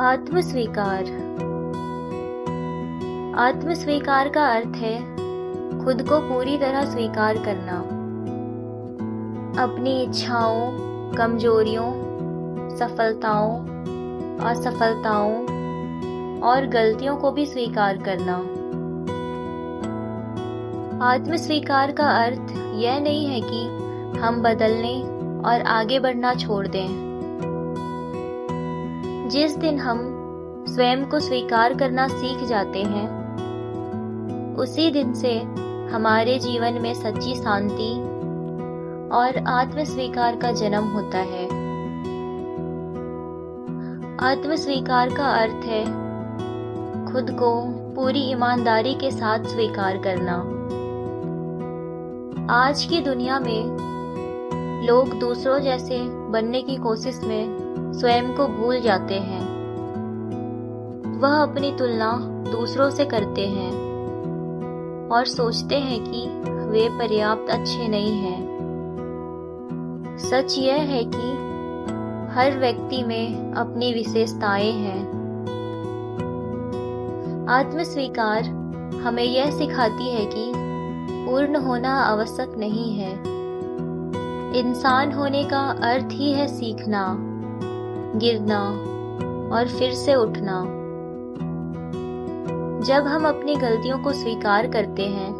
आत्मस्वीकार। आत्मस्वीकार का अर्थ है खुद को पूरी तरह स्वीकार करना। अपनी इच्छाओं, कमजोरियों, सफलताओं, असफलताओं और गलतियों को भी स्वीकार करना। आत्मस्वीकार का अर्थ यह नहीं है कि हम बदलने और आगे बढ़ना छोड़ दें। जिस दिन हम स्वयं को स्वीकार करना सीख जाते हैं, उसी दिन से हमारे जीवन में सच्ची शांति और आत्मस्वीकार का जन्म होता है। आत्मस्वीकार का अर्थ है खुद को पूरी ईमानदारी के साथ स्वीकार करना। आज की दुनिया में लोग दूसरों जैसे बनने की कोशिश में स्वयं को भूल जाते हैं। वह अपनी तुलना दूसरों से करते हैं और सोचते हैं कि वे पर्याप्त अच्छे नहीं हैं। सच यह है कि हर व्यक्ति में अपनी विशेषताएं हैं। आत्मस्वीकार हमें यह सिखाती है कि पूर्ण होना आवश्यक नहीं है। इंसान होने का अर्थ ही है सीखना, गिरना और फिर से उठना। जब हम अपनी गलतियों को स्वीकार करते हैं,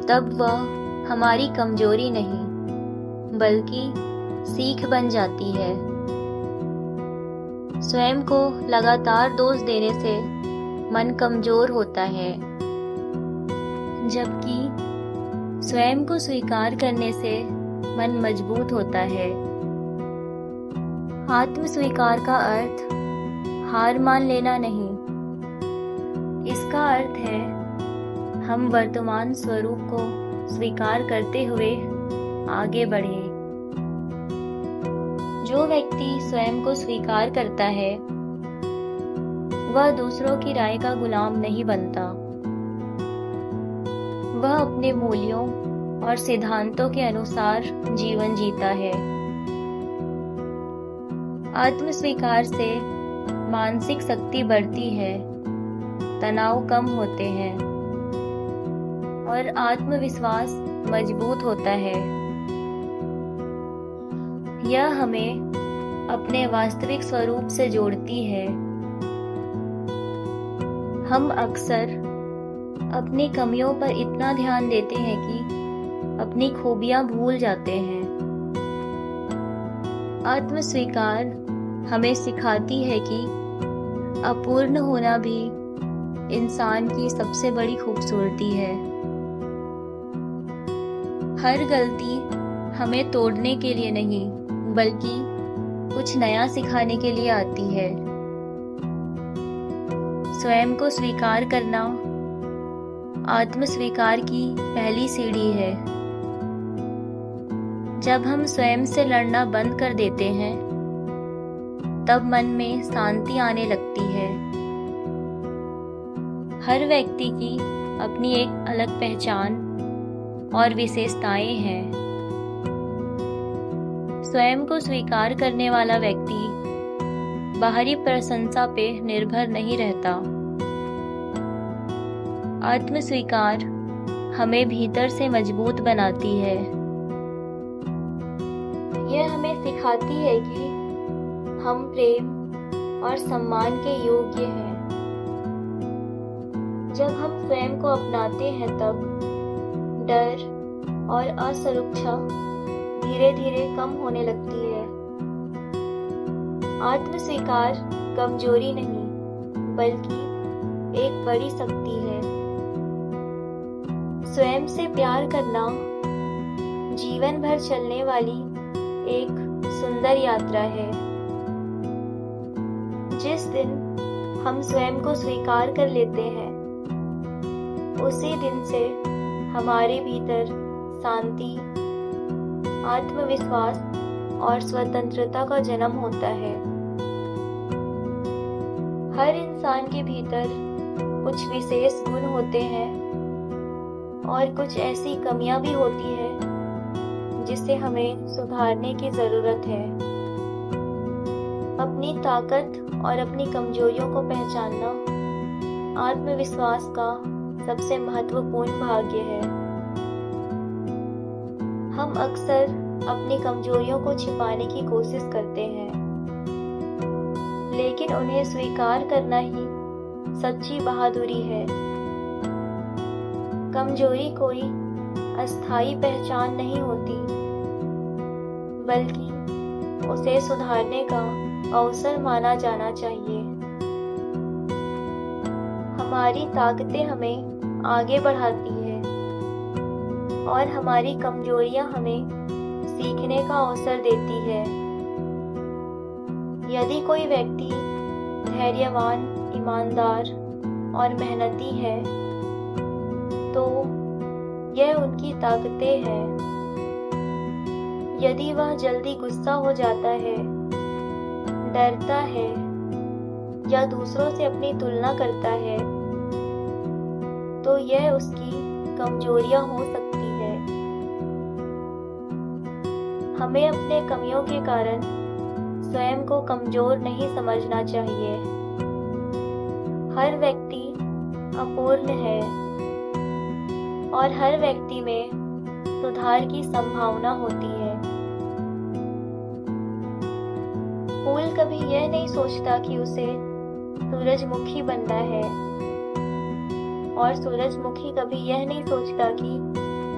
तब वह हमारी कमजोरी नहीं, बल्कि सीख बन जाती है। स्वयं को लगातार दोष देने से मन कमजोर होता है, जबकि स्वयं को स्वीकार करने से मन मजबूत होता है। आत्मस्वीकार का अर्थ हार मान लेना नहीं। इसका अर्थ है हम वर्तमान स्वरूप को स्वीकार करते हुए आगे बढ़ें। जो व्यक्ति स्वयं को स्वीकार करता है, वह दूसरों की राय का गुलाम नहीं बनता। वह अपने मूल्यों और सिद्धांतों के अनुसार जीवन जीता है। आत्मस्वीकार से मानसिक शक्ति बढ़ती है, तनाव कम होते हैं और आत्मविश्वास मजबूत होता है। यह हमें अपने वास्तविक स्वरूप से जोड़ती है। हम अक्सर अपनी कमियों पर इतना ध्यान देते हैं कि अपनी खूबियां भूल जाते हैं। आत्मस्वीकार हमें सिखाती है कि अपूर्ण होना भी इंसान की सबसे बड़ी खूबसूरती है। हर गलती हमें तोड़ने के लिए नहीं, बल्कि कुछ नया सिखाने के लिए आती है। स्वयं को स्वीकार करना आत्मस्वीकार की पहली सीढ़ी है। जब हम स्वयं से लड़ना बंद कर देते हैं, तब मन में शांति आने लगती है। हर व्यक्ति की अपनी एक अलग पहचान और विशेषताएं हैं। स्वयं को स्वीकार करने वाला व्यक्ति बाहरी प्रशंसा पे निर्भर नहीं रहता। आत्मस्वीकार हमें भीतर से मजबूत बनाती है। यह हमें सिखाती है कि हम प्रेम और सम्मान के योग्य हैं। जब हम स्वयं को अपनाते हैं, तब डर और असुरक्षा धीरे धीरे कम होने लगती है। आत्मस्वीकार कमजोरी नहीं, बल्कि एक बड़ी शक्ति है। स्वयं से प्यार करना जीवन भर चलने वाली एक सुंदर यात्रा है। जिस दिन हम स्वयं को स्वीकार कर लेते हैं, उसी दिन से हमारे भीतर शांति, आत्मविश्वास और स्वतंत्रता का जन्म होता है। हर इंसान के भीतर कुछ विशेष गुण होते हैं और कुछ ऐसी कमियां भी होती है जिसे हमें सुधारने की जरूरत है। अपनी ताकत और अपनी कमजोरियों को पहचानना आत्मविश्वास का सबसे महत्वपूर्ण भाग्य है। हम अक्सर अपनी कमजोरियों को छिपाने की कोशिश करते हैं, लेकिन उन्हें स्वीकार करना ही सच्ची बहादुरी है। कमजोरी कोई अस्थायी पहचान नहीं होती, बल्कि उसे सुधारने का अवसर माना जाना चाहिए। हमारी ताकतें हमें आगे बढ़ाती है और हमारी कमजोरियां हमें सीखने का अवसर देती है। यदि कोई व्यक्ति धैर्यवान, ईमानदार और मेहनती है, तो यह उनकी ताकतें हैं। यदि वह जल्दी गुस्सा हो जाता है, डरता है या दूसरों से अपनी तुलना करता है, तो यह उसकी कमजोरियां हो सकती है। हमें अपने कमियों के कारण स्वयं को कमजोर नहीं समझना चाहिए। हर व्यक्ति अपूर्ण है और हर व्यक्ति में सुधार की संभावना होती है। फूल कभी यह नहीं सोचता कि उसे सूरजमुखी बनना है, और सूरजमुखी कभी यह नहीं सोचता कि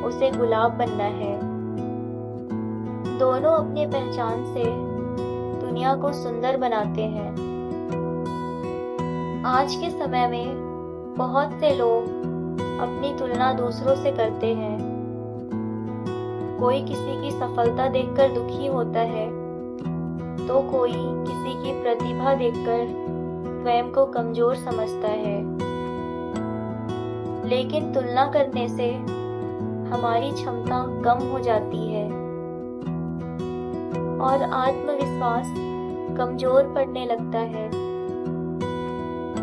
उसे गुलाब बनना है। दोनों अपनी पहचान से दुनिया को सुंदर बनाते हैं। आज के समय में बहुत से लोग अपनी तुलना दूसरों से करते हैं। कोई किसी की सफलता देखकर दुखी होता है, तो कोई किसी की प्रतिभा देखकर स्वयं को कमजोर समझता है। लेकिन तुलना करने से हमारी क्षमता कम हो जाती है और आत्मविश्वास कमजोर पड़ने लगता है।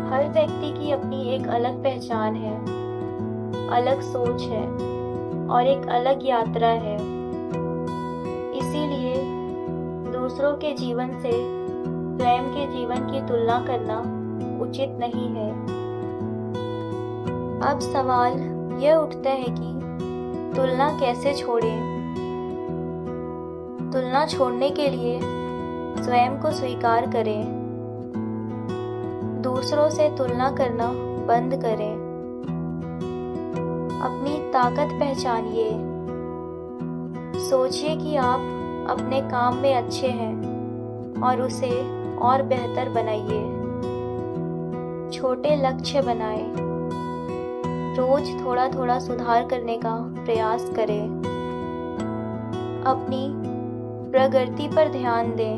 हर व्यक्ति की अपनी एक अलग पहचान है, अलग सोच है और एक अलग यात्रा है। इसीलिए दूसरों के जीवन से स्वयं के जीवन की तुलना करना उचित नहीं है। अब सवाल यह उठता है कि तुलना कैसे छोड़ें? तुलना छोड़ने के लिए स्वयं को स्वीकार करें। दूसरों से तुलना करना बंद करें। अपनी ताकत पहचानिए। सोचिए कि आप अपने काम में अच्छे हैं और उसे और बेहतर बनाइए। छोटे लक्ष्य बनाएं। रोज थोड़ा थोड़ा सुधार करने का प्रयास करें। अपनी प्रगति पर ध्यान दें।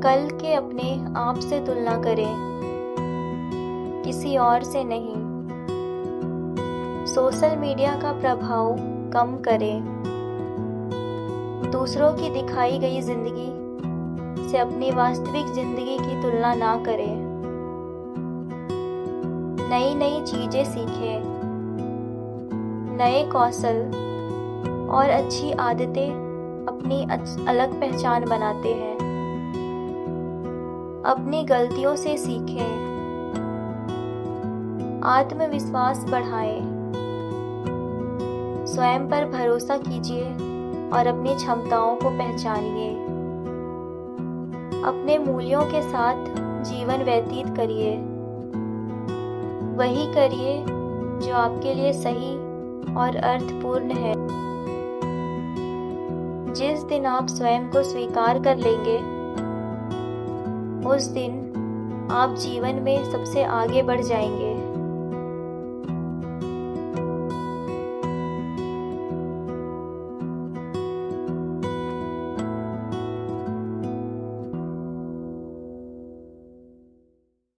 कल के अपने आप से तुलना करें, किसी और से नहीं। सोशल मीडिया का प्रभाव कम करें। दूसरों की दिखाई गई जिंदगी से अपनी वास्तविक जिंदगी की तुलना ना करें। नई नई चीजें सीखें। नए कौशल और अच्छी आदतें अपनी अलग पहचान बनाते हैं। अपनी गलतियों से सीखें। आत्मविश्वास बढ़ाएं। स्वयं पर भरोसा कीजिए और अपनी क्षमताओं को पहचानिए। अपने मूल्यों के साथ जीवन व्यतीत करिए। वही करिए जो आपके लिए सही और अर्थपूर्ण है। जिस दिन आप स्वयं को स्वीकार कर लेंगे, उस दिन आप जीवन में सबसे आगे बढ़ जाएंगे।